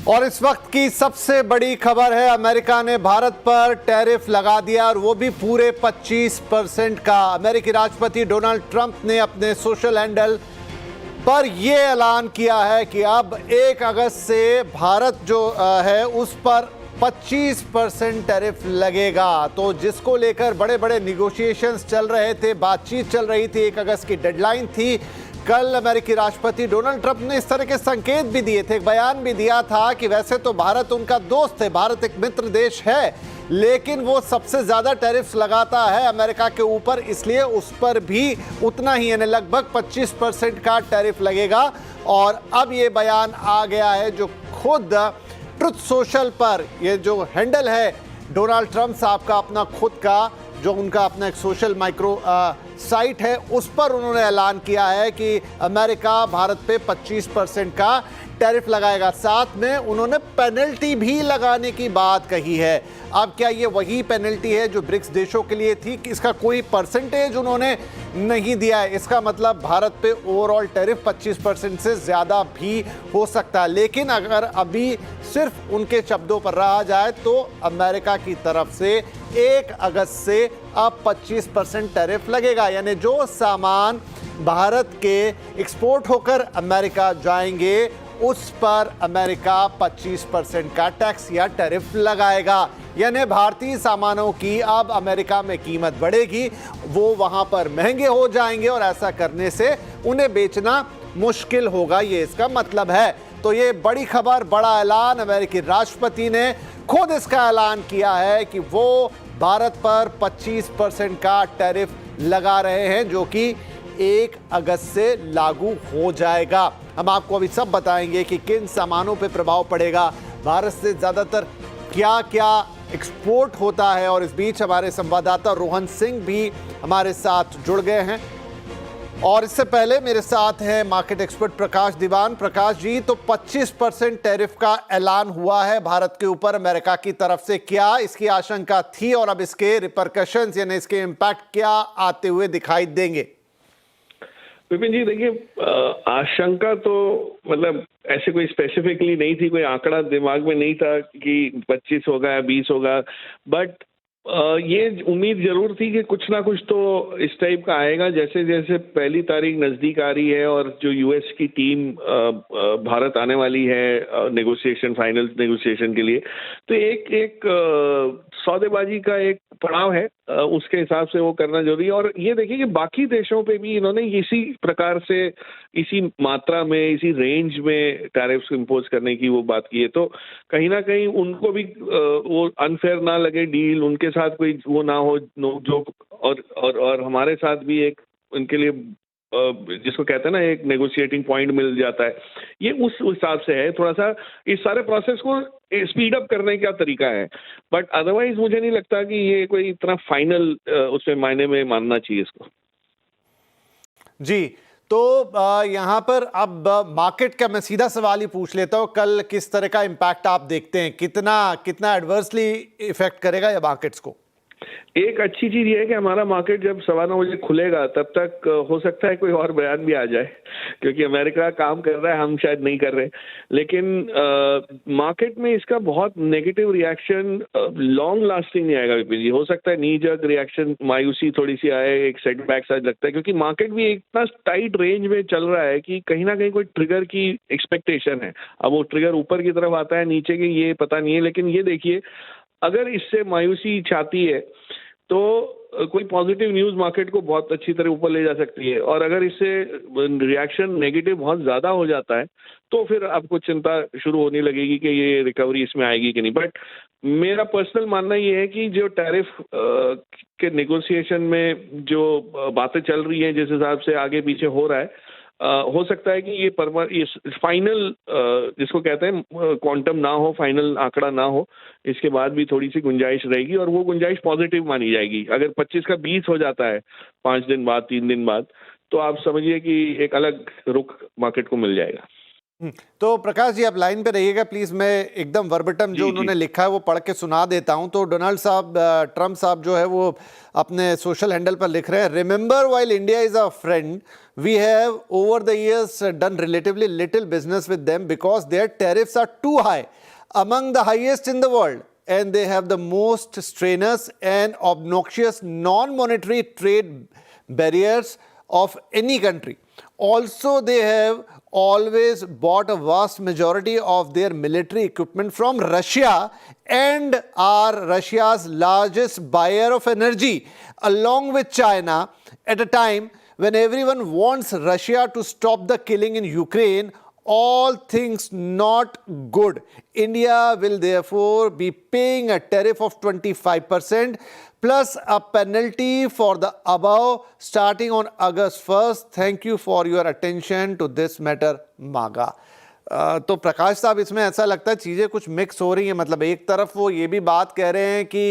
और इस वक्त की सबसे बड़ी खबर है, अमेरिका ने भारत पर टैरिफ लगा दिया और वो भी पूरे 25% का। अमेरिकी राष्ट्रपति डोनाल्ड ट्रंप ने अपने सोशल हैंडल पर यह ऐलान किया है कि अब 1 अगस्त से भारत जो है उस पर 25% टैरिफ लगेगा। तो जिसको लेकर बड़े बड़े निगोशिएशंस चल रहे थे, बातचीत चल रही थी, 1 अगस्त की डेडलाइन थी। कल अमेरिकी राष्ट्रपति डोनाल्ड ट्रंप ने इस तरह के संकेत भी दिए थे, एक बयान भी दिया था कि वैसे तो भारत उनका दोस्त है, भारत एक मित्र देश है, लेकिन वो सबसे ज्यादा टैरिफ्स लगाता है अमेरिका के ऊपर, इसलिए उस पर भी उतना ही यानी लगभग 25% का टैरिफ लगेगा। और अब ये बयान आ गया है जो खुद ट्रुथ सोशल पर, ये जो हैंडल है डोनाल्ड ट्रंप साहब का अपना खुद का, जो उनका अपना एक सोशल माइक्रो साइट है, उस पर उन्होंने ऐलान किया है कि अमेरिका भारत पे 25% का टैरिफ लगाएगा। साथ में उन्होंने पेनल्टी भी लगाने की बात कही है। अब क्या ये वही पेनल्टी है जो ब्रिक्स देशों के लिए थी कि इसका कोई परसेंटेज उन्होंने नहीं दिया है? इसका मतलब भारत पे ओवरऑल टैरिफ 25% से ज़्यादा भी हो सकता है। लेकिन अगर अभी सिर्फ उनके शब्दों पर रहा जाए तो अमेरिका की तरफ से 1 अगस्त से अब 25% टैरिफ लगेगा, यानी जो सामान भारत के एक्सपोर्ट होकर अमेरिका जाएंगे उस पर अमेरिका 25% का टैक्स या टैरिफ लगाएगा। यानी भारतीय सामानों की अब अमेरिका में कीमत बढ़ेगी, वो वहां पर महंगे हो जाएंगे और ऐसा करने से उन्हें बेचना मुश्किल होगा, ये इसका मतलब है। तो ये बड़ी खबर, बड़ा ऐलान, अमेरिकी राष्ट्रपति ने खुद इसका ऐलान किया है कि वो भारत पर 25% का टैरिफ लगा रहे हैं, जो कि 1 अगस्त से लागू हो जाएगा। हम आपको अभी सब बताएंगे कि किन सामानों पे प्रभाव पड़ेगा, भारत से ज़्यादातर क्या क्या एक्सपोर्ट होता है। और इस बीच हमारे संवाददाता रोहन सिंह भी हमारे साथ जुड़ गए हैं और इससे पहले मेरे साथ हैं मार्केट एक्सपर्ट प्रकाश दीवान। प्रकाश जी, तो 25% टैरिफ का ऐलान हुआ है भारत के ऊपर अमेरिका की तरफ से, क्या इसकी आशंका थी और अब इसके रिपरकशंस यानी इसके इम्पैक्ट क्या आते हुए दिखाई देंगे? विपिन जी, देखिए, आशंका तो मतलब ऐसे कोई स्पेसिफिकली नहीं थी, कोई आंकड़ा दिमाग में नहीं था कि 25 होगा या 20 होगा, बट ये उम्मीद जरूर थी कि कुछ ना कुछ तो इस टाइप का आएगा। जैसे जैसे पहली तारीख नज़दीक आ रही है और जो यूएस की टीम भारत आने वाली है नेगोशिएशन, फाइनल नेगोशिएशन के लिए, तो एक सौदेबाजी का एक पड़ाव है, उसके हिसाब से वो करना जरूरी है। और ये देखिए कि बाकी देशों पे भी इन्होंने इसी प्रकार से, इसी मात्रा में, इसी रेंज में टैरिफ्स इम्पोज करने की वो बात की है। तो कहीं ना कहीं उनको भी वो अनफेयर ना लगे डील, उनके साथ कोई वो ना हो नोकझोंक, और हमारे साथ भी एक उनके लिए जिसको कहते हैं ना एक नेगोशिएटिंग पॉइंट मिल जाता है। ये उस हिसाब से है, थोड़ा सा इस सारे प्रोसेस को स्पीड अप करने का तरीका है, बट अदरवाइज मुझे नहीं लगता कि ये कोई इतना फाइनल उसमें मायने में मानना चाहिए इसको। जी, तो यहाँ पर अब मार्केट का मैं सीधा सवाल ही पूछ लेता हूँ, कल किस तरह का इम्पैक्ट आप देखते हैं, कितना एडवर्सली इफेक्ट करेगा या मार्केट्स को? एक अच्छी चीज ये है कि हमारा मार्केट जब 9:15 बजे खुलेगा तब तक हो सकता है कोई और बयान भी आ जाए, क्योंकि अमेरिका काम कर रहा है, हम शायद नहीं कर रहे। लेकिन मार्केट में इसका बहुत नेगेटिव रिएक्शन लॉन्ग लास्टिंग नहीं आएगा विपिन जी। हो सकता है नी जर्क रिएक्शन, मायूसी थोड़ी सी आए, एक सेटबैक सा लगता है, क्योंकि मार्केट भी इतना टाइट रेंज में चल रहा है कि कहीं ना कहीं कोई ट्रिगर की एक्सपेक्टेशन है। अब वो ट्रिगर ऊपर की तरफ आता है, नीचे की ये पता नहीं है, लेकिन ये देखिए अगर इससे मायूसी छाती है तो कोई पॉजिटिव न्यूज़ मार्केट को बहुत अच्छी तरह ऊपर ले जा सकती है, और अगर इससे रिएक्शन नेगेटिव बहुत ज़्यादा हो जाता है तो फिर आपको चिंता शुरू होने लगेगी कि ये रिकवरी इसमें आएगी कि नहीं। बट मेरा पर्सनल मानना ये है कि जो टैरिफ के नेगोशिएशन में जो बातें चल रही हैं, जिस हिसाब से आगे पीछे हो रहा है, हो सकता है कि ये फाइनल जिसको कहते हैं क्वांटम ना हो, फाइनल आंकड़ा ना हो, इसके बाद भी थोड़ी सी गुंजाइश रहेगी, और वो गुंजाइश पॉजिटिव मानी जाएगी। अगर 25 का 20 हो जाता है 5 दिन बाद, 3 दिन बाद, तो आप समझिए कि एक अलग रुख मार्केट को मिल जाएगा। तो प्रकाश जी आप लाइन पे रहिएगा प्लीज, मैं एकदम वर्बटम जो जी जी उन्होंने लिखा है वो पढ़ के सुना देता हूं। तो डोनाल्ड साहब, ट्रम्प साहब जो है वो अपने सोशल हैंडल पर लिख रहे हैं, remember while India is a friend we have over the years done relatively little business with them because their tariffs are too high, among the highest in the world, and they have the most strenuous and obnoxious non-monetary trade barriers of any country. Also, they have always bought a vast majority of their military equipment from Russia and are Russia's largest buyer of energy, along with China, at a time when everyone wants Russia to stop the killing in Ukraine. All things not good. India will therefore be paying a tariff of 25% plus a penalty for the above starting on August 1st. Thank you for your attention to this matter, MAGA. तो प्रकाश साहब, इसमें ऐसा लगता है चीज़ें कुछ mix हो रही हैं। मतलब एक तरफ वो ये भी बात कह रहे हैं कि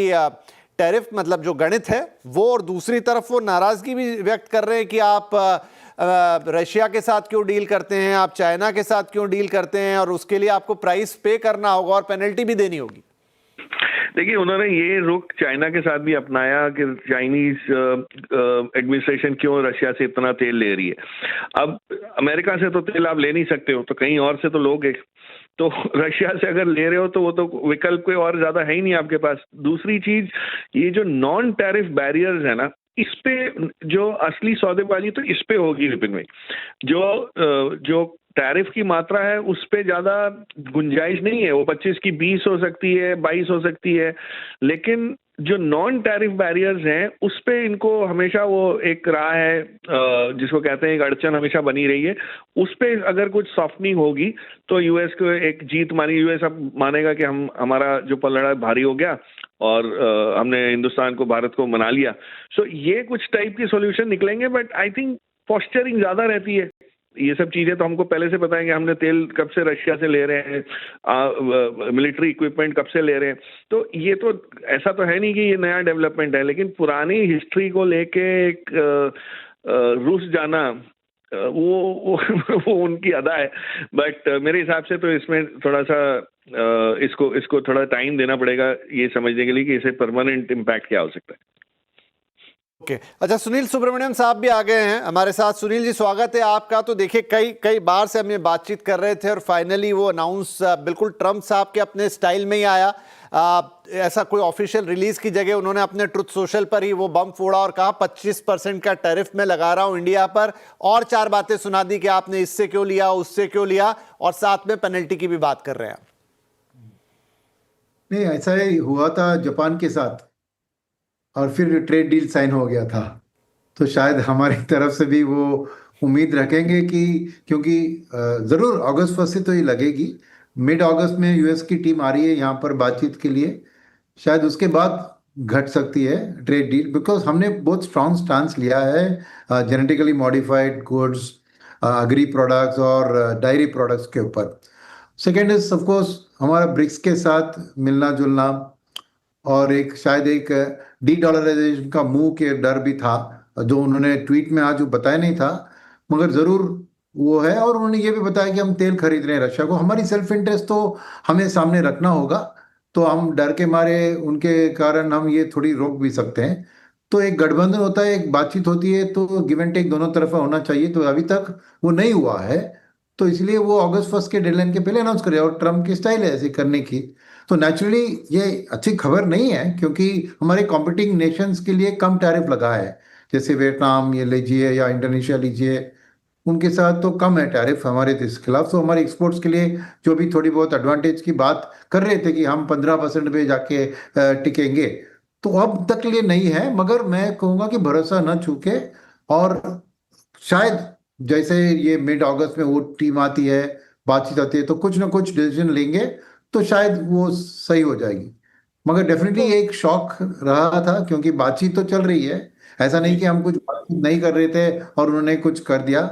टैरिफ मतलब जो गणित है वो, और दूसरी तरफ वो नाराज़गी भी व्यक्त कर रहे हैं कि आप रशिया के साथ क्यों डील करते हैं, आप चाइना के साथ क्यों डील करते हैं, और उसके लिए आपको प्राइस पे करना होगा और पेनल्टी भी देनी होगी। देखिए, उन्होंने ये रुख चाइना के साथ भी अपनाया कि चाइनीज एडमिनिस्ट्रेशन क्यों रशिया से इतना तेल ले रही है। अब अमेरिका से तो तेल आप ले नहीं सकते हो, तो कहीं और से तो लोगे। तो रशिया से अगर ले रहे हो तो वो तो विकल्प कोई और ज्यादा है ही नहीं आपके पास। दूसरी चीज, ये जो नॉन टैरिफ बैरियर्स है ना, इस पे जो असली सौदेबाजी तो इस पे होगी विपिन में। जो टैरिफ की मात्रा है उस पे ज्यादा गुंजाइश नहीं है। वो 25 की 20 हो सकती है, 22 हो सकती है, लेकिन जो नॉन टैरिफ बैरियर्स हैं उस पे इनको हमेशा वो एक राह है, जिसको कहते हैं एक अड़चन हमेशा बनी रही है। उस पे अगर कुछ सॉफ्टनिंग होगी तो यूएस को एक जीत मानी। यूएस अब मानेगा कि हमारा जो पलड़ा भारी हो गया और हमने हिंदुस्तान को, भारत को मना लिया। सो ये कुछ टाइप के सॉल्यूशन निकलेंगे, बट आई थिंक पोस्चरिंग ज्यादा रहती है। ये सब चीजें तो हमको पहले से पता है कि हमने तेल कब से रशिया से ले रहे हैं, मिलिट्री इक्विपमेंट कब से ले रहे हैं। तो ये तो ऐसा तो है नहीं कि ये नया डेवलपमेंट है, लेकिन पुरानी हिस्ट्री को लेके एक रूस जाना वो उनकी अदा है। बट मेरे हिसाब से तो इसमें थोड़ा सा इसको थोड़ा टाइम देना पड़ेगा ये समझने के लिए कि इसे परमानेंट इम्पैक्ट क्या हो सकता है। ओके, अच्छा, सुनील सुब्रमण्यम साहब भी आ गए हैं हमारे साथ। सुनील जी, स्वागत है आपका। तो देखिए, कई बार से हम ये बातचीत कर रहे थे और फाइनली वो अनाउंस बिल्कुल ट्रम्प साहब के अपने स्टाइल में ही आया। ऐसा कोई ऑफिशियल रिलीज की जगह उन्होंने अपने ट्रुथ सोशल पर ही वो बम फोड़ा और कहा 25% का टैरिफ मैं लगा रहा हूं इंडिया पर, और 4 बातें सुना दी कि आपने इससे क्यों लिया, उससे क्यों लिया, और साथ में पेनल्टी की भी बात कर रहे हैं। नहीं, ऐसा ही हुआ था जापान के साथ और फिर ट्रेड डील साइन हो गया था। तो शायद हमारी तरफ से भी वो उम्मीद रखेंगे कि, क्योंकि ज़रूर अगस्त 1 से तो ये लगेगी। मिड अगस्त में यूएस की टीम आ रही है यहाँ पर बातचीत के लिए, शायद उसके बाद घट सकती है ट्रेड डील, बिकॉज हमने बहुत स्ट्रॉन्ग स्टांस लिया है genetically modified goods, agri products और डायरी प्रोडक्ट्स के ऊपर। सेकेंड इज ऑफ कोर्स हमारा ब्रिक्स के साथ मिलना जुलना, और एक शायद एक डी डॉलराइजेशन का मुंह के डर भी था जो उन्होंने ट्वीट में आज बताया नहीं था, मगर ज़रूर वो है। और उन्होंने ये भी बताया कि हम तेल खरीद रहे हैं रशिया को, हमारी सेल्फ इंटरेस्ट तो हमें सामने रखना होगा। तो हम डर के मारे उनके कारण हम ये थोड़ी रोक भी सकते हैं। तो एक गठबंधन होता है, एक बातचीत होती है, तो गिव एंड टेक दोनों तरफा होना चाहिए। तो अभी तक वो नहीं हुआ है, तो इसलिए वो अगस्त 1 के डेडलाइन के पहले अनाउंस करे, और ट्रम्प की स्टाइल है ऐसे करने की। तो नेचुरली ये अच्छी खबर नहीं है, क्योंकि हमारे कॉम्पिटिंग नेशंस के लिए कम टैरिफ लगा है, जैसे वियतनाम ये लीजिए या इंडोनेशिया लीजिए, उनके साथ तो कम है टैरिफ हमारे देश के खिलाफ। तो हमारे एक्सपोर्ट्स के लिए जो भी थोड़ी बहुत एडवांटेज की बात कर रहे थे कि हम 15% पे जाके टिकेंगे, तो अब तक लिए नहीं है। मगर मैं कहूँगा कि भरोसा न चूके, और शायद जैसे ये मिड अगस्त में वो टीम आती है, बातचीत आती है, तो कुछ ना कुछ डिसीजन लेंगे, तो शायद वो सही हो जाएगी। मगर डेफिनेटली एक शॉक रहा था, क्योंकि बातचीत तो चल रही है, ऐसा नहीं कि हम कुछ बातचीत नहीं कर रहे थे और उन्होंने कुछ कर दिया।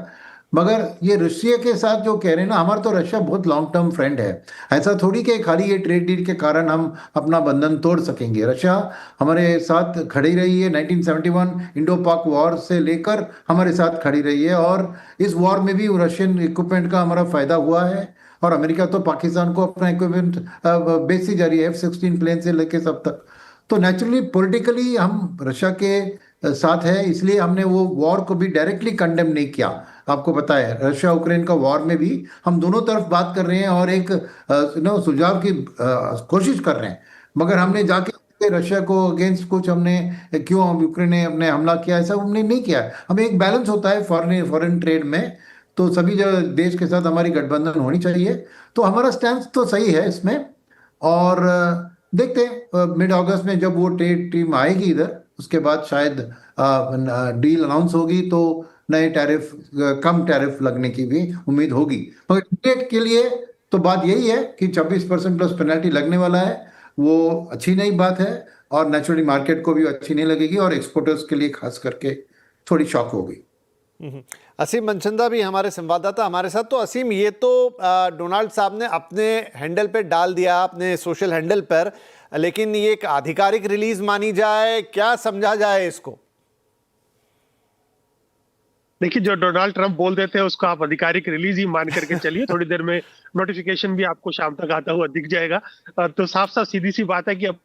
मगर ये रशिया के साथ जो कह रहे हैं ना, हमारा तो रशिया बहुत लॉन्ग टर्म फ्रेंड है। ऐसा थोड़ी कि खाली ये ट्रेड डील के कारण हम अपना बंधन तोड़ सकेंगे। रशिया हमारे साथ खड़ी रही है 1971 इंडो पाक वॉर से लेकर, हमारे साथ खड़ी रही है। और इस वॉर में भी रशियन इक्विपमेंट का हमारा फायदा हुआ है। और अमेरिका तो पाकिस्तान को अपना इक्विपमेंट बेचती जा रही है, F-16 प्लेन से लेके सब तक। तो नेचुरली पॉलिटिकली हम रशिया के साथ है, इसलिए हमने वो वॉर को भी डायरेक्टली कंडेम नहीं किया। आपको पता है रशिया यूक्रेन का वॉर में भी हम दोनों तरफ बात कर रहे हैं और एक सुझाव की कोशिश कर रहे हैं। मगर हमने जाके रशिया को अगेंस्ट कुछ हमने क्यों यूक्रेन ने हमने हमला किया, ऐसा हमने नहीं किया। हमें एक बैलेंस होता है फॉरेन ट्रेड में, तो सभी देश के साथ हमारी गठबंधन होनी चाहिए। तो हमारा स्टैंड तो सही है इसमें। और देखते हैं मिड अगस्त में जब वो ट्रेड टीम आएगी इधर, उसके बाद शायद डील अनाउंस होगी तो नए टैरिफ, कम टैरिफ लगने की भी उम्मीद होगी। मगर इंडिया के लिए तो बात यही है कि 26% प्लस पेनल्टी लगने वाला है। वो अच्छी नई बात है और नेचुरली मार्केट को भी अच्छी नहीं लगेगी और एक्सपोर्टर्स के लिए खास करके थोड़ी शॉक होगी। असीम मनचंदा भी हमारे संवाददाता हमारे साथ। तो असीम, ये तो डोनाल्ड साहब ने अपने हैंडल पे डाल दिया, अपने सोशल हैंडल पर, लेकिन ये एक आधिकारिक रिलीज मानी जाए, क्या समझा जाए इसको? देखिए, जो डोनाल्ड ट्रंप बोल देते हैं उसको आप आधिकारिक रिलीज ही मान करके चलिए। थोड़ी देर में नोटिफिकेशन भी आपको शाम तक आता हुआ दिख जाएगा। तो साफ साफ सीधी सी बात है कि अब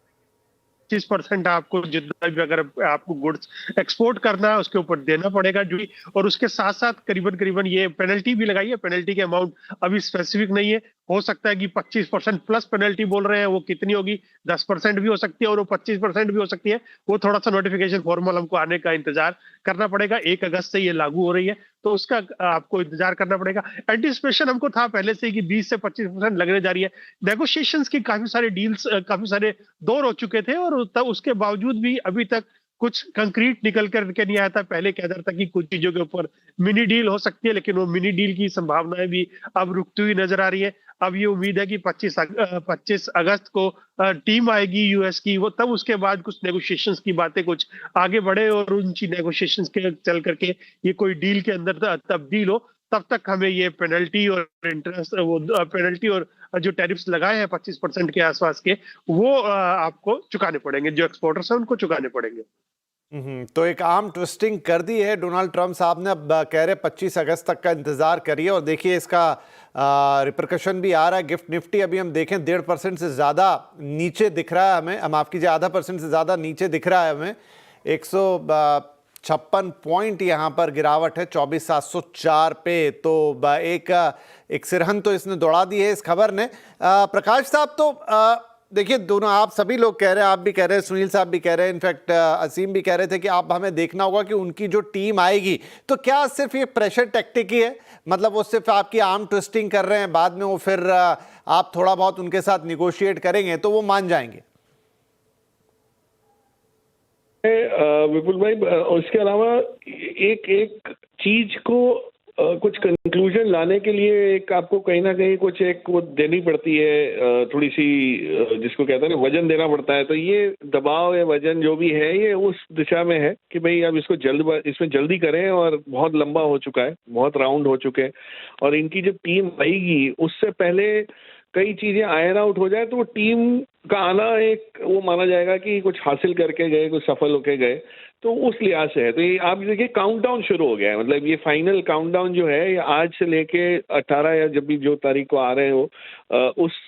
25% आपको जितना भी अगर आपको गुड्स एक्सपोर्ट करना है उसके ऊपर देना पड़ेगा ड्यूटी। और उसके साथ साथ करीबन ये पेनल्टी भी लगाई है। पेनल्टी के अमाउंट अभी स्पेसिफिक नहीं है। हो सकता है कि 25% प्लस पेनल्टी बोल रहे हैं, वो कितनी होगी, 10% भी हो सकती है और वो 25% भी हो सकती है। वो थोड़ा सा नोटिफिकेशन फॉर्मल हमको आने का इंतजार करना पड़ेगा। 1 अगस्त से ये लागू हो रही है, तो उसका आपको इंतजार करना पड़ेगा। एंटिसिपेशन हमको था पहले से कि 20 से 25% लगने जा रही है। नेगोशिएशंस की काफी सारे डील्स, काफी सारे दौर हो चुके थे और तब उसके बावजूद भी अभी तक कुछ कंक्रीट निकल करके नहीं आया था। पहले कहता था कि कुछ चीजों के ऊपर मिनी डील हो सकती है, लेकिन वो मिनी डील की संभावनाएं भी अब रुकती हुई नजर आ रही है। अब ये उम्मीद है कि 25 अगस्त को टीम आएगी यूएस की, वो तब उसके बाद कुछ नेगोशिएशंस की बातें कुछ आगे बढ़े और उनकी नेगोशिएशंस के चल करके ये कोई डील के अंदर तब्दील हो। तब तक हमें ये पेनल्टी और इंटरेस्ट, वो पेनल्टी और जो टैरिफ्स लगाए हैं 25% के आसपास के, वो आपको चुकाने पड़ेंगे। जो एक्सपोर्टर्स हैं उनको चुकाने पड़ेंगे। तो एक आर्म ट्विस्टिंग कर दी है डोनाल्ड ट्रंप साहब ने। अब कह रहे 25 अगस्त तक का इंतजार करिए और देखिए इसका रिपरकशन भी आ रहा है। गिफ्ट निफ्टी अभी हम देखें 1.5% से ज़्यादा नीचे दिख रहा है हमें, माफ़ कीजिए 0.5% से ज़्यादा नीचे दिख रहा है हमें। 156 पॉइंट यहाँ पर गिरावट है 24,704 पे। तो एक सिरहन तो इसने दौड़ा दी है इस खबर ने। प्रकाश साहब, तो देखिए दोनों, आप सभी लोग कह रहे हैं, आप भी कह रहे हैं, सुनील साहब भी कह रहे हैं, इनफैक्ट असीम भी कह रहे थे कि आप हमें देखना होगा कि उनकी जो टीम आएगी, तो क्या सिर्फ ये प्रेशर टैक्टिक ही है? मतलब वो सिर्फ आपकी आर्म ट्विस्टिंग कर रहे हैं, बाद में वो फिर आप थोड़ा बहुत उनके साथ निगोशिएट करेंगे तो वो मान जाएंगे? विपुल भाई, उसके अलावा एक चीज को कुछ कंक्लूजन लाने के लिए एक आपको कहीं ना कहीं कुछ एक वो देनी पड़ती है, थोड़ी सी जिसको कहते हैं ना वजन देना पड़ता है। तो ये दबाव या वजन जो भी है ये उस दिशा में है कि भाई अब इसमें जल्दी करें और बहुत लंबा हो चुका है, बहुत राउंड हो चुके हैं। और इनकी जब टीम आएगी उससे पहले कई चीजें आयरन आउट हो जाए तो वो टीम का आना एक वो माना जाएगा कि कुछ हासिल करके गए, कुछ सफल होके गए। तो उस लिहाज से है। तो ये आप देखिए काउंटडाउन शुरू हो गया है। मतलब ये फाइनल काउंटडाउन जो है ये आज से लेके 18 या जब भी जो तारीख को आ रहे हो उस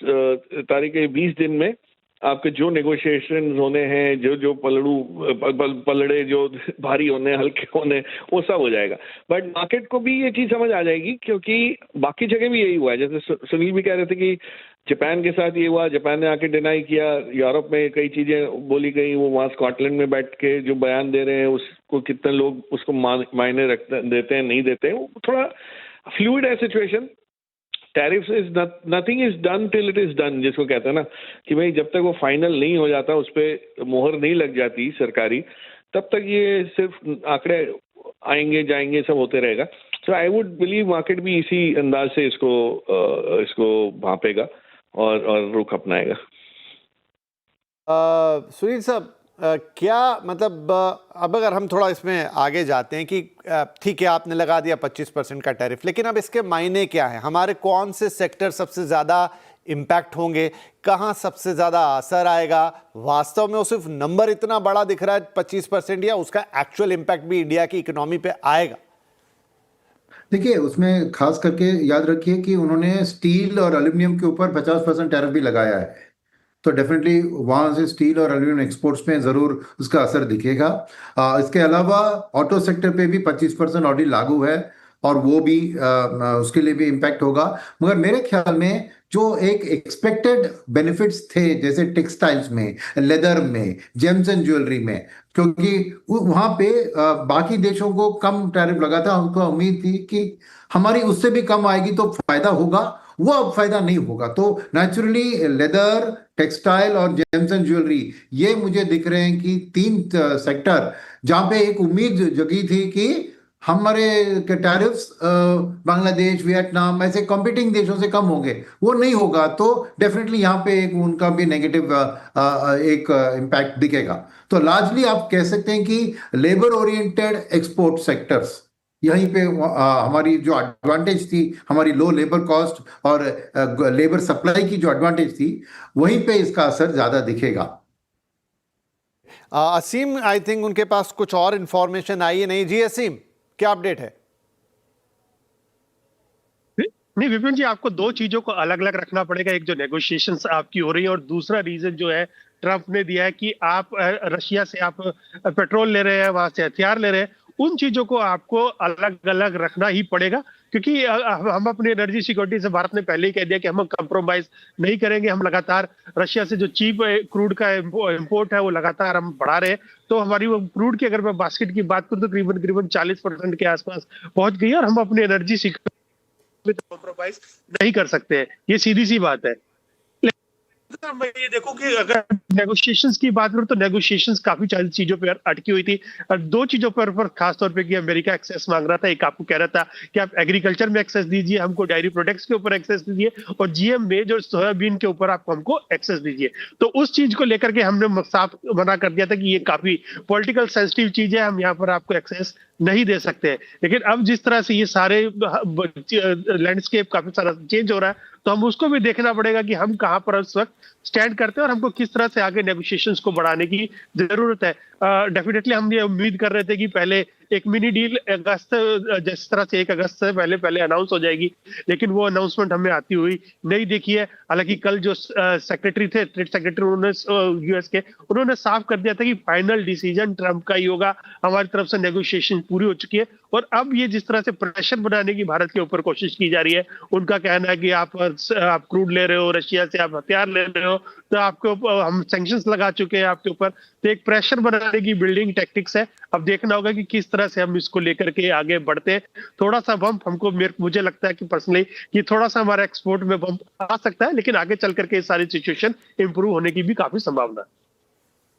तारीख के 20 दिन में आपके जो नेगोशिएशन होने हैं, जो पलड़े जो भारी होने, हल्के होने, वो सब हो जाएगा। बट मार्केट को भी ये चीज समझ आ जाएगी क्योंकि बाकी जगह भी यही हुआ है। जैसे सुनील भी कह रहे थे कि जापान के साथ ये हुआ, जापान ने आके डिनाई किया। यूरोप में कई चीजें बोली गई, वो वहाँ स्कॉटलैंड में बैठ के जो बयान दे रहे हैं उसको कितने लोग उसको मायने देते हैं, नहीं देते हैं, वो थोड़ा फ्लूइड है situation. Tariffs is nothing is done till it is done, जिसको कहते हैं ना कि भाई जब तक वो फाइनल नहीं हो जाता, उस पर मोहर नहीं लग जाती सरकारी, तब तक ये सिर्फ आंकड़े आएंगे जाएंगे, सब होते रहेगा। सो आई वुड बिलीव मार्केट भी इसी अंदाज से इसको भापेगा और रुख अपनाएगा। सुनील साहब, क्या मतलब अब अगर हम थोड़ा इसमें आगे जाते हैं कि ठीक है आपने लगा दिया 25% का टैरिफ, लेकिन अब इसके मायने क्या है? हमारे कौन से सेक्टर सबसे ज़्यादा इम्पैक्ट होंगे, कहाँ सबसे ज़्यादा असर आएगा? वास्तव में वो सिर्फ नंबर इतना बड़ा दिख रहा है 25%, या उसका एक्चुअल इम्पैक्ट भी इंडिया की इकोनॉमी पे आएगा? देखिए, उसमें खास करके याद रखिए कि उन्होंने स्टील और एल्यूमिनियम के ऊपर 50% टैरिफ भी लगाया है। तो डेफिनेटली वहाँ से स्टील और एल्यूमिनियम एक्सपोर्ट्स में ज़रूर उसका असर दिखेगा। इसके अलावा ऑटो सेक्टर पे भी 25% ऑलरेडी लागू है, और वो भी उसके लिए भी इम्पैक्ट होगा। मगर मेरे ख्याल में जो एक एक्सपेक्टेड बेनिफिट्स थे, जैसे टेक्सटाइल्स में, लेदर में, जेम्स एंड ज्वेलरी में, क्योंकि वहाँ पे बाकी देशों को कम टैरिफ लगा था, हमको उम्मीद थी कि हमारी उससे भी कम आएगी तो फायदा होगा, वो अब फायदा नहीं होगा। तो नेचुरली लेदर, टेक्सटाइल और जेम्स एंड ज्वेलरी, ये मुझे दिख रहे हैं कि तीन सेक्टर जहां पे एक उम्मीद जगी थी कि हमारे के टैरिफ्स बांग्लादेश, वियतनाम ऐसे कॉम्पिटिंग देशों से कम होंगे, वो नहीं होगा। तो डेफिनेटली यहाँ पे एक उनका भी नेगेटिव एक इम्पैक्ट दिखेगा। तो लार्जली आप कह सकते हैं कि लेबर ओरिएंटेड एक्सपोर्ट सेक्टर्स, यहीं पे हमारी जो एडवांटेज थी, हमारी लो लेबर कॉस्ट और लेबर सप्लाई की जो एडवांटेज थी, वहीं पे इसका असर ज्यादा दिखेगा। असीम, आई थिंक उनके पास कुछ और इंफॉर्मेशन आई है। नहीं जी असीम, क्या अपडेट है? नहीं विपिन जी, आपको दो चीजों को अलग अलग रखना पड़ेगा। एक जो नेगोशिएशंस आपकी हो रही है, और दूसरा रीजन जो है ट्रंप ने दिया है कि आप रशिया से आप पेट्रोल ले रहे हैं, वहां से हथियार ले रहे हैं। उन चीजों को आपको अलग अलग रखना ही पड़ेगा, क्योंकि हम अपनी एनर्जी सिक्योरिटी से, भारत ने पहले ही कह दिया कि हम कंप्रोमाइज नहीं करेंगे। हम लगातार रशिया से जो चीप क्रूड का इंपोर्ट है वो लगातार हम बढ़ा रहे हैं। तो हमारी वो क्रूड की अगर मैं बास्केट की बात करूं तो करीबन 40% के आसपास पहुंच गई है, और हम अपनी एनर्जी सिक्योरिटी में कॉम्प्रोमाइज नहीं कर सकते हैं। ये सीधी सी बात है। लेकिन मैं ये देखूं कि अगर नेगोशिएशंस की बात करूं तो नेगोशिएशंस काफी चीजों पर अटकी हुई थी, और दो चीजों पर खास तौर पे कि अमेरिका एक्सेस मांग रहा था। एक आपको कह रहा था कि आप एग्रीकल्चर में एक्सेस दीजिए, हमको डायरी प्रोडक्ट्स के ऊपर एक्सेस दीजिए, और जीएम में जो सोयाबीन के ऊपर आप हमको एक्सेस दीजिए। तो उस चीज को लेकर के हमने साफ मना कर दिया था कि ये काफी पॉलिटिकल सेंसिटिव चीज है, हम यहाँ पर आपको एक्सेस नहीं दे सकते हैं। लेकिन अब जिस तरह से ये सारे लैंडस्केप काफी सारा चेंज हो रहा है, तो हम उसको भी देखना पड़ेगा कि हम कहां पर उस वक्त स्टैंड करते हैं, और हमको किस तरह से आगे नेगोशिएशंस को बढ़ाने की जरूरत है। डेफिनेटली हम ये उम्मीद कर रहे थे कि पहले एक मिनी डील अगस्त, जिस तरह से 1 अगस्त से पहले अनाउंस हो जाएगी, लेकिन वो अनाउंसमेंट हमें आती हुई नहीं देखी है। हालांकि कल जो सेक्रेटरी थे, ट्रेड सेक्रेटरी, उन्होंने यूएस के, उन्होंने साफ कर दिया था कि फाइनल डिसीजन ट्रंप का ही होगा, हमारी तरफ से नेगोशिएशन पूरी हो चुकी है। और अब ये जिस तरह से प्रेशर बनाने की भारत के ऊपर कोशिश की जा रही है, उनका कहना है कि आप क्रूड ले रहे हो रशिया से, आप हथियार ले रहे हो, तो आपके ऊपर हम सैंक्शंस लगा चुके हैं आपके ऊपर। तो एक प्रेशर बनाने की बिल्डिंग टैक्टिक्स है। अब देखना होगा कि किस तरह से हम इसको लेकर के आगे बढ़ते हैं। थोड़ा सा बम्प हमको, मुझे लगता है कि पर्सनली कि थोड़ा सा हमारा एक्सपोर्ट में बम्प आ सकता है, लेकिन आगे चल करके सारी सिचुएशन इंप्रूव होने की भी काफी संभावना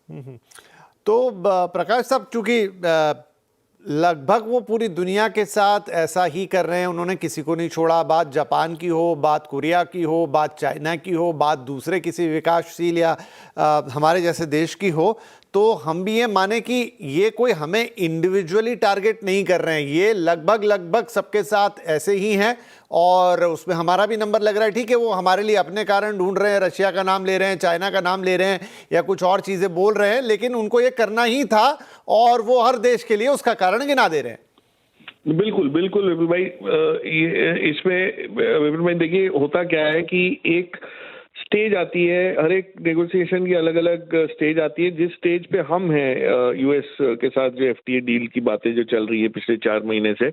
है। तो प्रकाश साहब, चूंकि लगभग वो पूरी दुनिया के साथ ऐसा ही कर रहे हैं, उन्होंने किसी को नहीं छोड़ा, बात जापान की हो, बात कोरिया की हो, बात चाइना की हो, बात दूसरे किसी विकासशील या हमारे जैसे देश की हो, तो हम भी ये माने कि ये कोई हमें इंडिविजुअली टारगेट नहीं कर रहे हैं, ये लगभग सबके साथ ऐसे ही हैं, और उसमें हमारा भी नंबर लग रहा है। ठीक है, वो हमारे लिए अपने कारण ढूंढ रहे हैं, रशिया का नाम ले रहे हैं, चाइना का नाम ले रहे हैं, या कुछ और चीज़ें बोल रहे हैं, लेकिन उनको ये करना ही था, और वो हर देश के लिए उसका कारण गिना दे रहे हैं। बिल्कुल बिल्कुल विपुल भाई, इसमें विपुल भाई देखिए होता क्या है कि एक स्टेज आती है, हर एक नेगोशिएशन की अलग अलग स्टेज आती है। जिस स्टेज पे हम हैं यूएस के साथ, जो एफटीए डील की बातें जो चल रही है पिछले 4 महीने से,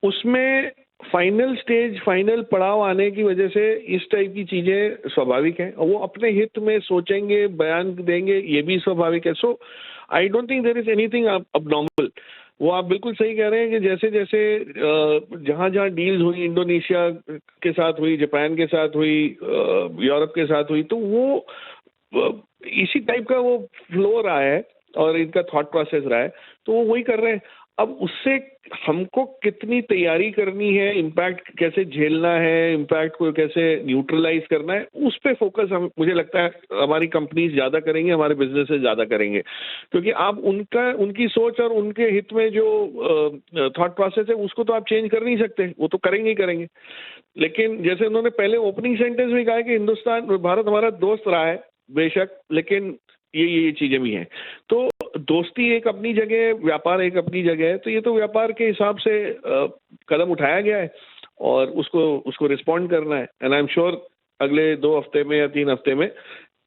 उसमें फाइनल स्टेज, फाइनल पड़ाव आने की वजह से इस टाइप की चीजें स्वाभाविक हैं, और वो अपने हित में सोचेंगे, बयान देंगे, ये भी स्वाभाविक है। So I don't think there is anything abnormal. वो आप बिल्कुल सही कह रहे हैं कि जैसे जैसे जहां जहां डील्स हुई, इंडोनेशिया के साथ हुई, जापान के साथ हुई, यूरोप के साथ हुई, तो वो इसी टाइप का वो फ्लो रहा है और इनका थॉट प्रोसेस रहा है, तो वो वही कर रहे हैं। अब उससे हमको कितनी तैयारी करनी है, इम्पैक्ट कैसे झेलना है, इम्पैक्ट को कैसे न्यूट्रलाइज करना है, उस पे फोकस हम, मुझे लगता है हमारी कंपनीज ज्यादा करेंगे, हमारे बिजनेसेस ज्यादा करेंगे, क्योंकि आप उनकी सोच और उनके हित में जो थॉट प्रोसेस है उसको तो आप चेंज कर नहीं सकते, वो तो करेंगे ही करेंगे। लेकिन जैसे उन्होंने पहले ओपनिंग सेंटेंस में कहा कि भारत हमारा दोस्त रहा है बेशक, लेकिन ये चीजें भी हैं। तो दोस्ती एक अपनी जगह, व्यापार एक अपनी जगह है, तो ये तो व्यापार के हिसाब से कदम उठाया गया है और उसको रिस्पॉन्ड करना है। एंड आई एम श्योर अगले 2 हफ्ते में या 3 हफ्ते में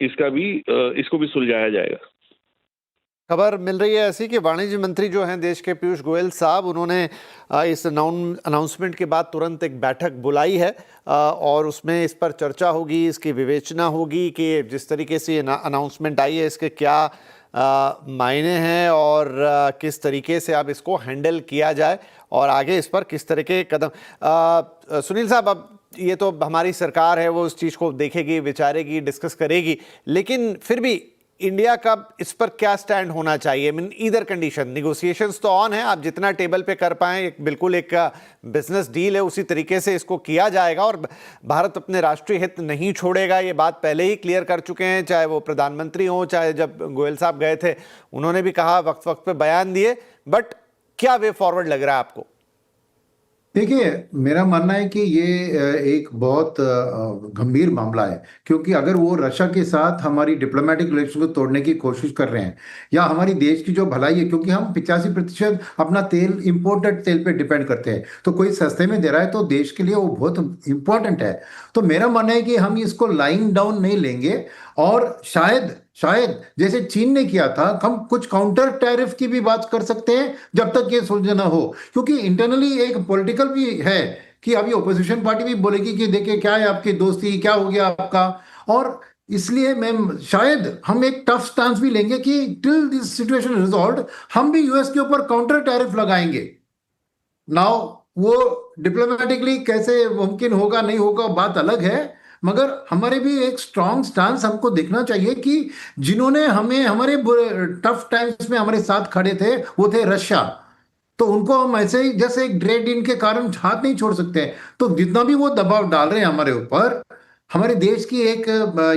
इसको भी सुलझाया जाएगा। खबर मिल रही है ऐसी कि वाणिज्य मंत्री जो हैं देश के पीयूष गोयल साहब, उन्होंने इस अनाउंसमेंट के बाद तुरंत एक बैठक बुलाई है और उसमें इस पर चर्चा होगी, इसकी विवेचना होगी कि जिस तरीके से अनाउंसमेंट आई है इसके क्या मायने हैं और किस तरीके से अब इसको हैंडल किया जाए और आगे इस पर किस तरह के कदम। सुनील साहब, अब ये तो हमारी सरकार है, वो इस चीज़ को देखेगी, विचारेगी, डिस्कस करेगी, लेकिन फिर भी इंडिया का इस पर क्या स्टैंड होना चाहिए? मीन ईदर कंडीशन, निगोशिएशंस तो ऑन है, आप जितना टेबल पे कर पाएं, बिल्कुल एक बिजनेस डील है, उसी तरीके से इसको किया जाएगा और भारत अपने राष्ट्रीय हित नहीं छोड़ेगा, ये बात पहले ही क्लियर कर चुके हैं, चाहे वो प्रधानमंत्री हो, चाहे जब गोयल साहब गए थे उन्होंने भी कहा, वक्त वक्त पे बयान दिए। बट क्या वे फॉरवर्ड लग रहा है आपको? देखिए, मेरा मानना है कि ये एक बहुत गंभीर मामला है, क्योंकि अगर वो रशिया के साथ हमारी डिप्लोमेटिक रिलेशन को तोड़ने की कोशिश कर रहे हैं या हमारी देश की जो भलाई है, क्योंकि हम 85% अपना तेल इंपोर्टेड तेल पे डिपेंड करते हैं, तो कोई सस्ते में दे रहा है तो देश के लिए वो बहुत इंपॉर्टेंट है। तो मेरा मानना है कि हम इसको लाइंग डाउन नहीं लेंगे और शायद जैसे चीन ने किया था, हम कुछ काउंटर टैरिफ की भी बात कर सकते हैं जब तक ये सुलझना हो, क्योंकि इंटरनली एक पॉलिटिकल भी है कि अभी ओपोजिशन पार्टी भी बोलेगी कि देखिए क्या है आपकी दोस्ती, क्या हो गया आपका, और इसलिए मैं शायद हम एक टफ स्टांस भी लेंगे कि टिल दिस सिचुएशन रिजॉल्व हम भी यूएस के ऊपर काउंटर टैरिफ लगाएंगे। नाउ वो डिप्लोमेटिकली कैसे मुमकिन होगा नहीं होगा बात अलग है, मगर हमारे भी एक स्ट्रॉन्ग स्टांस हमको देखना चाहिए कि जिन्होंने हमें हमारे टफ टाइम्स में हमारे साथ खड़े थे वो थे रशिया, तो उनको हम ऐसे ही जैसे एक ट्रेड डील के कारण हाथ नहीं छोड़ सकते। तो जितना भी वो दबाव डाल रहे हैं हमारे ऊपर, हमारे देश की एक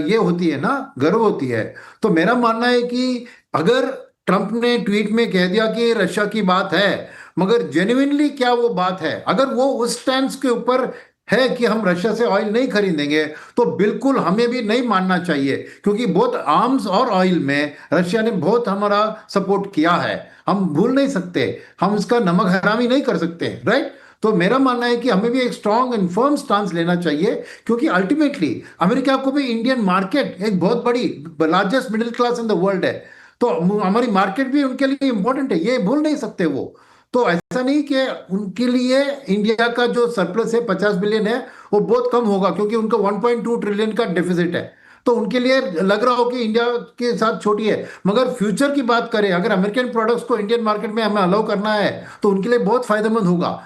ये होती है ना, गर्व होती है। तो मेरा मानना है कि अगर ट्रंप ने ट्वीट में कह दिया कि रशिया की बात है, मगर जेन्युइनली क्या वो बात है, अगर वो उस स्टैंड के ऊपर है कि हम रशिया से ऑयल नहीं खरीदेंगे, तो बिल्कुल हमें भी नहीं मानना चाहिए, क्योंकि बहुत आर्म्स और ऑयल में रशिया ने बहुत हमारा सपोर्ट किया है, हम भूल नहीं सकते, हम इसका नमक हरामी नहीं कर सकते, राइट। तो मेरा मानना है कि हमें भी एक स्ट्रॉन्ग एंड फर्म स्टांस लेना चाहिए, क्योंकि अल्टीमेटली अमेरिका को भी इंडियन मार्केट एक बहुत बड़ी largest middle class in the world है, तो हमारी मार्केट भी उनके लिए इंपॉर्टेंट है, ये भूल नहीं सकते वो। तो ऐसा नहीं कि उनके लिए इंडिया का जो सरप्लस है 50 बिलियन है वो बहुत कम होगा, क्योंकि उनका 1.2 ट्रिलियन का डेफिसिट है, तो उनके लिए लग रहा हो कि इंडिया के साथ छोटी है, मगर फ्यूचर की बात करें, अगर अमेरिकन प्रोडक्ट्स को इंडियन मार्केट में हमें अलाउ करना है तो उनके लिए बहुत फायदेमंद होगा।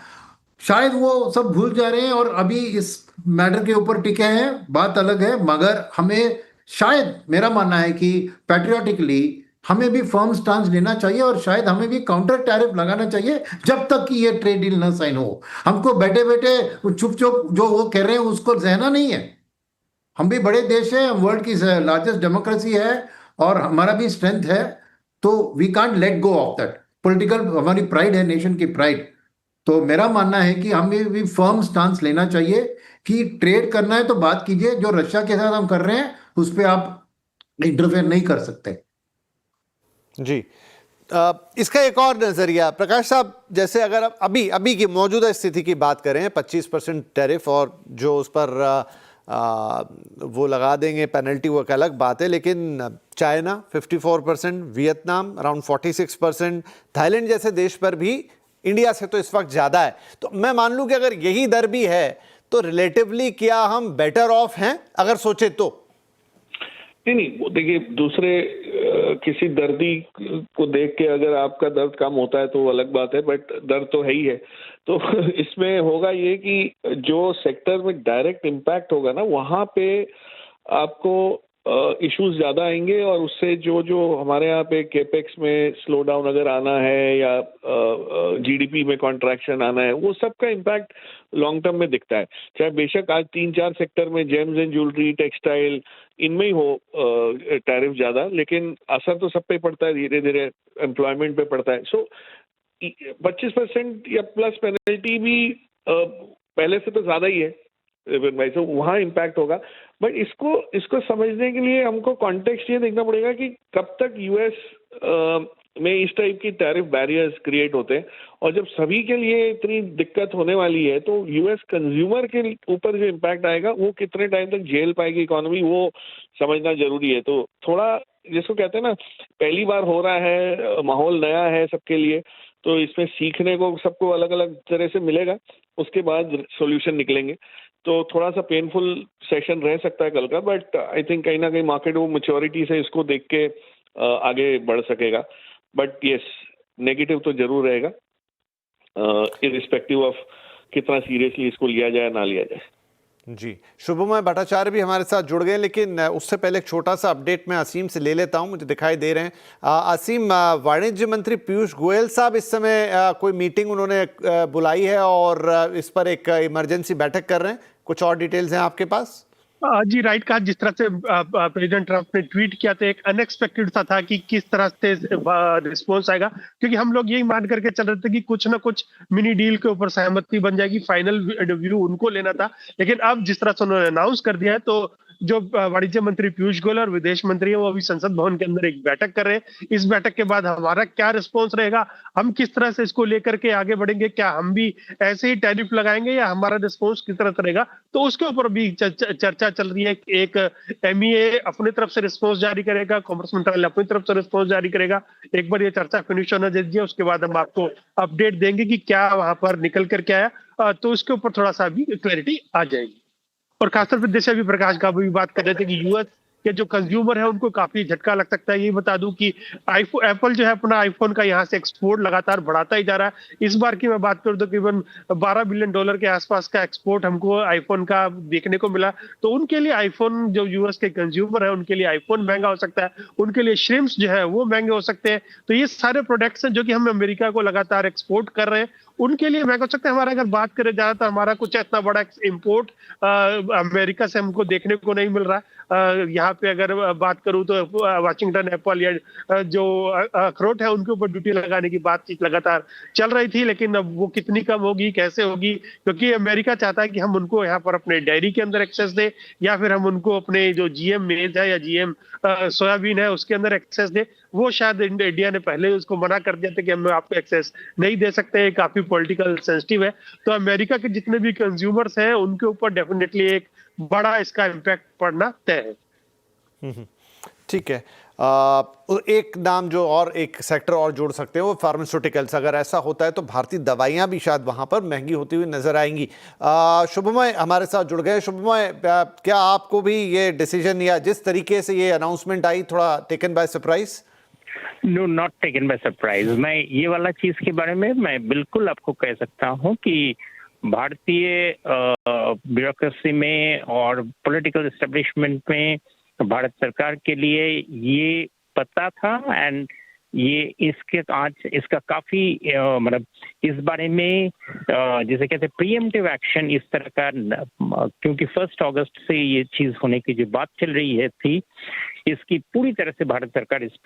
शायद वो सब भूल जा रहे हैं और अभी इस मैटर के ऊपर टिके हैं, बात अलग है, मगर हमें शायद, मेरा मानना है कि पैट्रियोटिकली हमें भी फर्म स्टांस लेना चाहिए और शायद हमें भी काउंटर टैरिफ लगाना चाहिए जब तक कि ये ट्रेड डील ना साइन हो। हमको बैठे बैठे चुप चुप जो वो कह रहे हैं उसको सहना नहीं है। हम भी बड़े देश हैं, वर्ल्ड की लार्जेस्ट डेमोक्रेसी है और हमारा भी स्ट्रेंथ है, तो we can't let go of that political, हमारी प्राइड है, नेशन की प्राइड। तो मेरा मानना है कि हमें भी फर्म स्टांस लेना चाहिए कि ट्रेड करना है तो बात कीजिए, जो रशिया के साथ हम कर रहे हैं उस पर आप इंटरफेयर नहीं कर सकते। जी, इसका एक और नजरिया प्रकाश साहब, जैसे अगर आप अभी की मौजूदा स्थिति की बात करें, 25% टैरिफ और जो उस पर वो लगा देंगे पेनल्टी, वो एक अलग बात है, लेकिन चाइना 54%, वियतनाम अराउंड 46%, थाईलैंड जैसे देश पर भी इंडिया से तो इस वक्त ज़्यादा है। तो मैं मान लूँ कि अगर यही दर भी है तो रिलेटिवली क्या हम बेटर ऑफ हैं अगर सोचे तो? नहीं, वो देखिए, दूसरे किसी दर्दी को देख के अगर आपका दर्द कम होता है तो वो अलग बात है, बट दर्द तो है ही है। तो इसमें होगा ये कि जो सेक्टर में डायरेक्ट इम्पैक्ट होगा ना, वहाँ पे आपको इश्यूज ज्यादा आएंगे और उससे जो जो हमारे यहाँ पे केपेक्स में स्लो डाउन अगर आना है या जीडीपी में कॉन्ट्रैक्शन आना है, वो सब का इम्पैक्ट लॉन्ग टर्म में दिखता है। चाहे बेशक आज 3-4 सेक्टर में जेम्स एंड ज्वेलरी, टेक्सटाइल, इनमें ही हो टैरिफ ज्यादा, लेकिन असर तो सब पे पड़ता है, धीरे धीरे एम्प्लॉयमेंट पे पड़ता है। सो 25% या प्लस पेनल्टी भी पहले से तो ज्यादा ही है भाई, तो वहाँ इम्पैक्ट होगा। बट इसको समझने के लिए हमको कॉन्टेक्स्ट ये देखना पड़ेगा कि कब तक यूएस में इस टाइप की टैरिफ बैरियर्स क्रिएट होते हैं, और जब सभी के लिए इतनी दिक्कत होने वाली है तो यूएस कंज्यूमर के ऊपर जो इम्पैक्ट आएगा वो कितने टाइम तक झेल पाएगी इकोनॉमी, वो समझना जरूरी है। तो थोड़ा जिसको कहते हैं ना, पहली बार हो रहा है, माहौल नया है सबके लिए, तो इसमें सीखने को सबको अलग अलग तरह से मिलेगा, उसके बाद सॉल्यूशन निकलेंगे। तो थोड़ा सा पेनफुल सेशन रह सकता है कल का, बट आई थिंक कहीं ना कहीं मार्केट वो मैच्योरिटी से इसको देख के आगे बढ़ सकेगा। बट यस, नेगेटिव तो जरूर रहेगा, इररिस्पेक्टिव ऑफ कितना सीरियसली इसको लिया जाए ना लिया जाए। जी, शुभमय भट्टाचार्य भी हमारे साथ जुड़ गए, लेकिन उससे पहले एक छोटा सा अपडेट मैं असीम से ले लेता हूं, मुझे दिखाई दे रहे हैं। असीम, वाणिज्य मंत्री पीयूष गोयल साहब इस समय कोई मीटिंग उन्होंने बुलाई है और इस पर एक इमरजेंसी बैठक कर रहे हैं, कुछ और डिटेल्स हैं आपके पास? जी राइट कहा। जिस तरह से प्रेसिडेंट ट्रंप ने ट्वीट किया तो एक अनएक्सपेक्टेड सा था कि किस तरह से रिस्पॉन्स आएगा, क्योंकि हम लोग यही मान करके चल रहे थे कि कुछ ना कुछ मिनी डील के ऊपर सहमति बन जाएगी, फाइनल व्यू उनको लेना था। लेकिन अब जिस तरह से उन्होंने अनाउंस कर दिया है, तो जो वाणिज्य मंत्री पीयूष गोयल और विदेश मंत्री है वो अभी संसद भवन के अंदर एक बैठक कर रहे हैं। इस बैठक के बाद हमारा क्या रिस्पॉन्स रहेगा, हम किस तरह से इसको लेकर के आगे बढ़ेंगे, क्या हम भी ऐसे ही टैरिफ लगाएंगे या हमारा रिस्पॉन्स किस तरह से रहेगा, तो उसके ऊपर भी चर्चा चल रही है। एक एमईए अपनी तरफ से रिस्पॉन्स जारी करेगा, कॉमर्स मंत्रालय अपनी तरफ से रिस्पॉन्स जारी करेगा। एक बार ये चर्चा फिनिश होना चाहिए, उसके बाद हम आपको अपडेट देंगे कि क्या वहां पर निकल करके आया, तो उसके ऊपर थोड़ा सा भी क्लैरिटी आ जाएगी। और खासतौर पर जैसे अभी प्रकाश का भी बात कर रहे थे कि यूएस के जो कंज्यूमर है उनको काफी झटका लग सकता है। ये बता दूं कि एप्पल जो है अपना आईफोन का यहाँ से एक्सपोर्ट लगातार बढ़ाता ही जा रहा है। इस बार की मैं बात करूं तो करीबन $12 बिलियन के आसपास का एक्सपोर्ट हमको आईफोन का देखने को मिला। तो उनके लिए आईफोन, जो यूएस के कंज्यूमर है उनके लिए आईफोन महंगा हो सकता है, उनके लिए श्रिम्प्स जो है वो महंगे हो सकते हैं। तो ये सारे प्रोडक्ट्स हैं जो कि हम अमेरिका को लगातार एक्सपोर्ट कर रहे हैं, उनके लिए महंगा हो सकता है। हमारा अगर बात करें ज्यादातर हमारा कुछ इतना बड़ा इम्पोर्ट अमेरिका से हमको देखने को नहीं मिल रहा है। यहाँ पे अगर बात करूं तो वाशिंगटन एप्पल या जो अखरोट है उनके ऊपर ड्यूटी लगाने की बातचीत लगातार चल रही थी, लेकिन अब वो कितनी कम होगी, कैसे होगी, क्योंकि अमेरिका चाहता है कि हम उनको यहाँ पर अपने डेयरी के अंदर एक्सेस दें या फिर हम उनको अपने जो जीएम मेज है या जीएम सोयाबीन है उसके अंदर एक्सेस दें। वो शायद इंडिया ने पहले उसको मना कर दिया था कि हम आपको एक्सेस नहीं दे सकते, काफी पॉलिटिकल सेंसिटिव है। तो अमेरिका के जितने भी कंज्यूमर्स हैं उनके ऊपर डेफिनेटली एक बड़ा इसका इम्पैक्ट पड़ना तय है। ठीक है। एक नाम जो और एक सेक्टर और जोड़ सकते हैं वो फार्मास्यूटिकल्स। अगर ऐसा होता है तो भारतीय दवाइयां भी शायद वहां पर महंगी होती हुई नजर आएंगी। शुभमय हमारे साथ जुड़ गए। शुभमय, क्या आपको भी ये डिसीजन या जिस तरीके से ये अनाउंसमेंट आई थोड़ा taken by surprise? No, not taken by surprise. मैं ये वाला चीज के बारे में मैं बिल्कुल आपको कह सकता हूँ कि भारतीय ब्यूरोक्रेसी में और पॉलिटिकल एस्टेब्लिशमेंट में भारत सरकार के लिए ये पता था, एंड ये इसका काफी मतलब इस बारे में जैसे कहते हैं प्रीएम्प्टिव एक्शन इस तरह का, क्योंकि 1 अगस्त से ये चीज होने की जो बात चल रही थी, इसकी पूरी तरह से भारत सरकार इस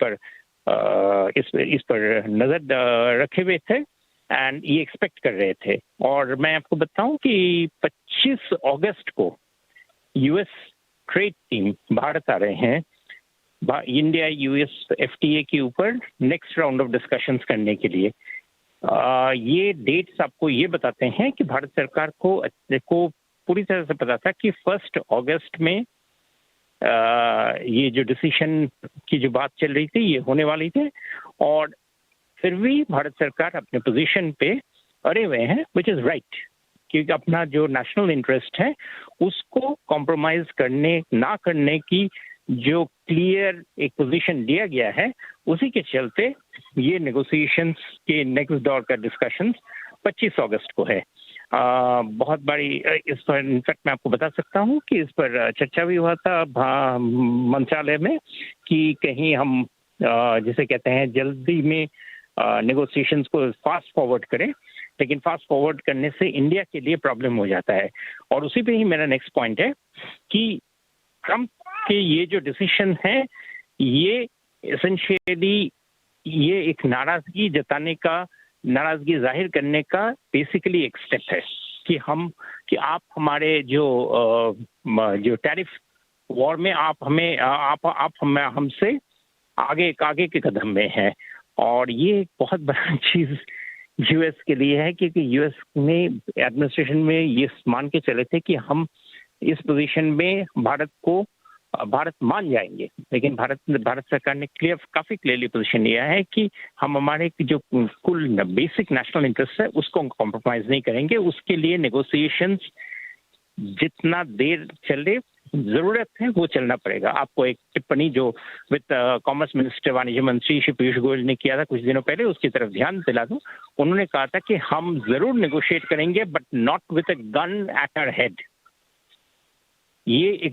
पर नजर रखे हुए थे एंड ये एक्सपेक्ट कर रहे थे। और मैं आपको बताऊं कि 25 अगस्त को यूएस ट्रेड टीम भारत आ रहे हैं, इंडिया यूएस एफटीए के ऊपर नेक्स्ट राउंड ऑफ डिस्कशंस करने के लिए। ये डेट्स आपको ये बताते हैं कि भारत सरकार को पूरी तरह से पता था कि 1 अगस्त में ये जो डिसीजन की जो बात चल रही थी ये होने वाली थी, और फिर भी भारत सरकार अपने पोजीशन पे अड़े हुए हैं, विच इज राइट, क्योंकि अपना जो नेशनल इंटरेस्ट है उसको कॉम्प्रोमाइज ना करने की जो क्लियर एक पोजीशन दिया गया है, उसी के चलते ये नेगोशिएशंस के नेक्स्ट दौर का डिस्कशंस 25 अगस्त को है। बहुत बड़ी इस पर इनफैक्ट मैं आपको बता सकता हूँ कि इस पर चर्चा भी हुआ था मंत्रालय में कि कहीं हम जिसे कहते हैं जल्दी में नेगोशिएशंस को फास्ट फॉरवर्ड करें, लेकिन फास्ट फॉरवर्ड करने से इंडिया के लिए प्रॉब्लम हो जाता है। और उसी पे ही मेरा नेक्स्ट पॉइंट है कि ट्रम्प के ये जो डिसीजन है ये एसेंशियली ये एक नाराजगी नाराजगी जाहिर करने का बेसिकली एक स्टेप है कि आप हमारे जो टैरिफ वॉर में आप हमसे आगे के कदम में हैं। और ये एक बहुत बड़ा चीज यूएस के लिए है, क्योंकि यूएस में एडमिनिस्ट्रेशन में ये मान के चले थे कि हम इस पोजीशन में भारत मान जाएंगे, लेकिन भारत सरकार ने काफी क्लियरली पोजीशन लिया है कि हम हमारे जो कुल बेसिक नेशनल इंटरेस्ट है उसको कॉम्प्रोमाइज नहीं करेंगे। उसके लिए नेगोशिएशंस जितना देर चले जरूरत है वो चलना पड़ेगा। आपको एक टिप्पणी जो वित्त कॉमर्स मिनिस्टर वाणिज्य मंत्री श्री पीयूष गोयल ने किया था कुछ दिनों पहले, उसकी तरफ ध्यान दिला दूं। उन्होंने कहा था कि हम जरूर नेगोशिएट करेंगे but not with a gun at our head. ये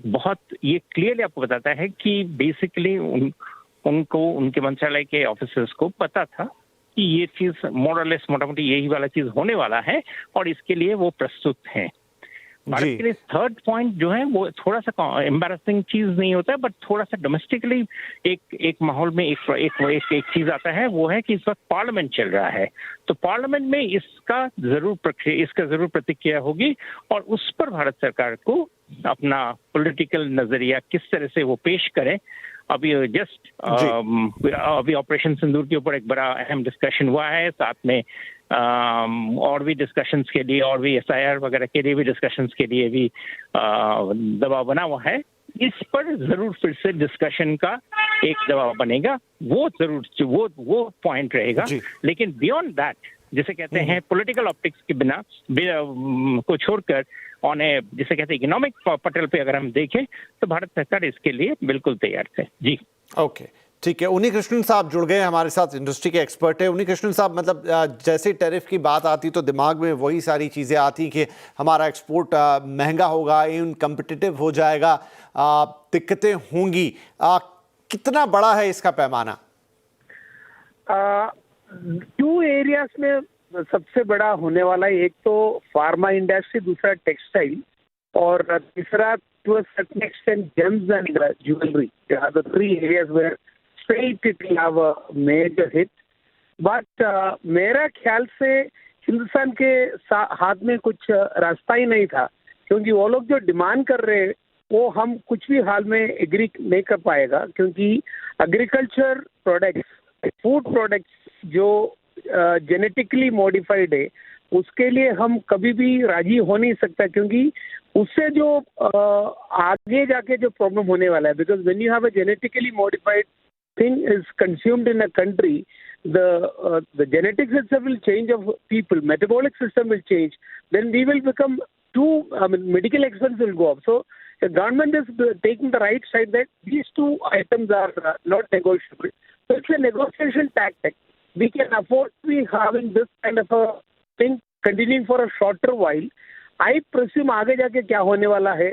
क्लियरली आपको बताता है कि बेसिकली उनको उनके मंत्रालय के ऑफिसर्स को पता था कि ये चीज मोरलेस मोटामोटी यही वाला चीज होने वाला है और इसके लिए वो प्रस्तुत हैं। भारत के लिए थर्ड पॉइंट जो है वो थोड़ा सा एम्बैरेसिंग चीज नहीं होता है, बट थोड़ा सा डोमेस्टिकली एक माहौल में एक चीज आता है, वो है कि इस वक्त पार्लियामेंट चल रहा है। तो पार्लियामेंट में इसका जरूर प्रतिक्रिया होगी और उस पर भारत सरकार को अपना पॉलिटिकल नजरिया किस तरह से वो पेश करें। अभी अभी ऑपरेशन सिंदूर के ऊपर एक बड़ा अहम डिस्कशन हुआ है, साथ में और भी डिस्कशंस के लिए और भी एसआईआर वगैरह के लिए भी डिस्कशंस के लिए भी दबाव बना हुआ है। इस पर जरूर फिर से डिस्कशन का एक दबाव बनेगा, वो जरूर वो पॉइंट रहेगा। लेकिन बियॉन्ड दैट, जिसे कहते हैं पॉलिटिकल ऑप्टिक्स के बिना को छोड़कर जिसे कहते हैं इकोनॉमिक पटल पे अगर हम देखें तो भारत सरकार इसके लिए बिल्कुल तैयार है। जी ओके, ठीक है। उन्नी कृष्णन साहब जुड़ गए हमारे साथ, इंडस्ट्री के एक्सपर्ट है। उन्नी कृष्णन साहब, मतलब जैसे टैरिफ की बात आती तो दिमाग में वही सारी चीज़ें आती कि हमारा एक्सपोर्ट महंगा होगा, इनकम्पिटिटिव हो जाएगा, दिक्कतें होंगी। कितना बड़ा है इसका पैमाना? 2 एरियाज में सबसे बड़ा होने वाला है, एक तो फार्मा इंडस्ट्री, दूसरा टेक्सटाइल और तीसरा to a certain extent gems and jewellery. The 3 areas where straight it will have a major hit. But मेरा ख्याल से हिंदुस्तान के हाथ में कुछ रास्ता ही नहीं था, क्योंकि वो लोग जो डिमांड कर रहे हैं वो हम कुछ भी हाल में एग्री नहीं कर पाएगा, क्योंकि एग्रीकल्चर प्रोडक्ट्स, फूड प्रोडक्ट्स जो जेनेटिकली मॉडिफाइड है उसके लिए हम कभी भी राजी हो नहीं सकता, क्योंकि उससे जो आगे जाके जो प्रॉब्लम होने वाला है, because when you have a genetically modified thing is consumed in a country, the genetics itself will change of people, metabolic system will change, then we will become medical expense will go up. So the government is taking the right side that these 2 items are not negotiable. So it's a negotiation tactic. We can afford to be having this kind of a thing continuing for a shorter while. I presume आगे जाके क्या होने वाला है,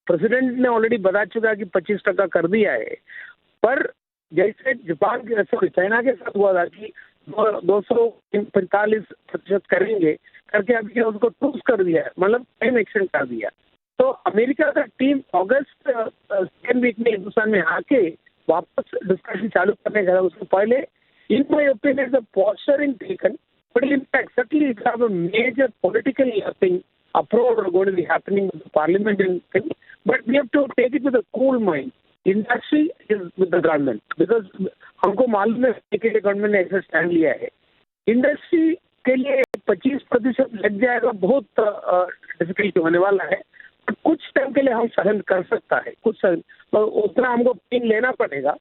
president ने already बता चुका कि 25% कर दिया है, पर जैसे चाइना के साथ हुआ था कि 245% करेंगे करके अभी उसको टूस कर दिया है, मतलब टाइम एक्सटेंड कर दिया। तो अमेरिका का टीम अगस्त 2nd वीक में हिंदुस्तान में आके वापस डिस्कशन चालू करने का, उससे पहले in my opinion the posturing taken, but in fact certainly it have a major political thing approach going to be happening with the parliament and thing, but we have to take it with a cool mind. Industry is with the government, because हमको मालूम है कि government ने ऐसा stand लिया है। Industry के लिए 25% लग जाएगा, बहुत डिफिकल्टी होने वाला है, बट कुछ टाइम के लिए हम सहन कर सकता है, कुछ उतना हमको पेन लेना पड़ेगा,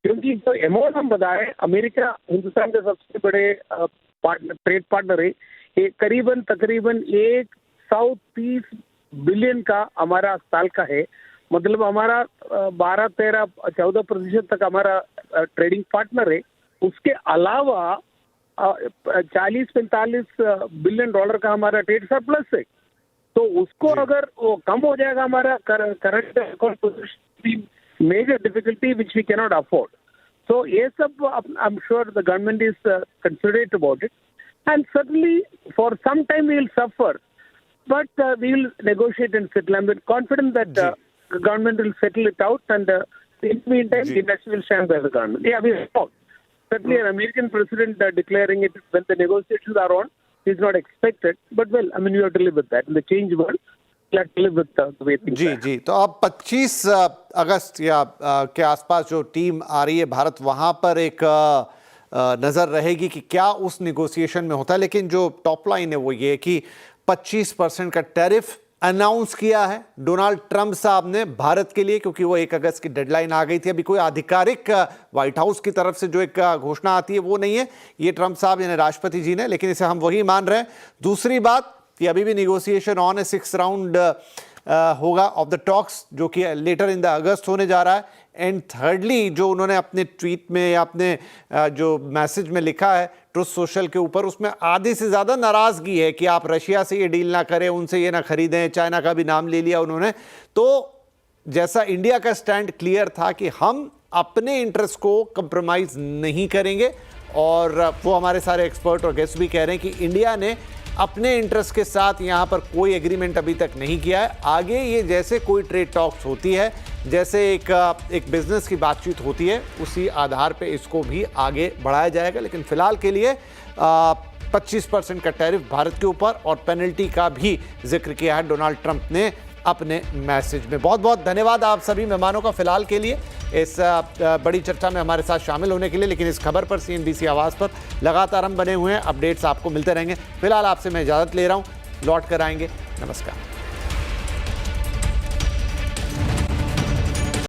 क्योंकि जो अमाउंट हम बता रहे हैं, अमेरिका हिंदुस्तान के सबसे बड़े ट्रेड पार्टनर है, ये तकरीबन 130 बिलियन का हमारा साल का है, मतलब हमारा 12-13-14% तक हमारा ट्रेडिंग पार्टनर है। उसके अलावा $40-45 बिलियन का हमारा ट्रेड सरप्लस है, तो उसको अगर वो कम हो जाएगा हमारा current account position, major difficulty which we can not afford. So ये सब I am sure the government is considerate about it, and certainly for some time we will suffer, but we will negotiate and settle. I'm confident that the government will settle it out, and in the meantime, the industry will stand by the government. Yeah, we hope. Certainly, an American president declaring it when the negotiations are on is not expected. But well, I mean, you have to live with that. In the changed world, you have to live with the way things are. जी. तो अब 25 अगस्त या के आसपास जो team आ रही है भारत, वहाँ पर एक नज़र रहेगी कि क्या उस निगोशिएशन में होता है. लेकिन जो टॉप लाइन है वो ये कि 25% का टैरिफ अनाउंस किया है डोनाल्ड ट्रंप साहब ने भारत के लिए, क्योंकि वो 1 अगस्त की डेडलाइन आ गई थी. अभी कोई आधिकारिक व्हाइट हाउस की तरफ से जो एक घोषणा आती है वो नहीं है, ये ट्रंप साहब यानी राष्ट्रपति जी ने, लेकिन इसे हम वही मान रहे हैं. दूसरी बात कि अभी भी निगोशिएशन ऑन है, 6th राउंड होगा ऑफ द टॉक्स, जो कि लेटर इन द अगस्त होने जा रहा है. एंड थर्डली, जो उन्होंने अपने ट्वीट में या अपने जो मैसेज में लिखा है ट्रुथ सोशल के ऊपर, उसमें आधे से ज़्यादा नाराज़गी है कि आप रशिया से ये डील ना करें, उनसे ये ना खरीदें. चाइना का भी नाम ले लिया उन्होंने. तो जैसा इंडिया का स्टैंड क्लियर था कि हम अपने इंटरेस्ट को कंप्रोमाइज़ नहीं करेंगे, और वो हमारे सारे एक्सपर्ट और गेस्ट भी कह रहे हैं कि इंडिया ने अपने इंटरेस्ट के साथ यहाँ पर कोई एग्रीमेंट अभी तक नहीं किया है. आगे ये जैसे कोई ट्रेड टॉक्स होती है, जैसे एक बिजनेस की बातचीत होती है, उसी आधार पे इसको भी आगे बढ़ाया जाएगा. लेकिन फिलहाल के लिए 25% का टैरिफ भारत के ऊपर और पेनल्टी का भी जिक्र किया है डोनाल्ड ट्रंप ने अपने मैसेज में. बहुत बहुत धन्यवाद आप सभी मेहमानों का फिलहाल के लिए इस बड़ी चर्चा में हमारे साथ शामिल होने के लिए. लेकिन इस खबर पर CNBC आवाज़ पर लगातार हम बने हुए हैं, अपडेट्स आपको मिलते रहेंगे. फिलहाल आपसे मैं इजाज़त ले रहा हूं, लौट कर आएंगे. नमस्कार.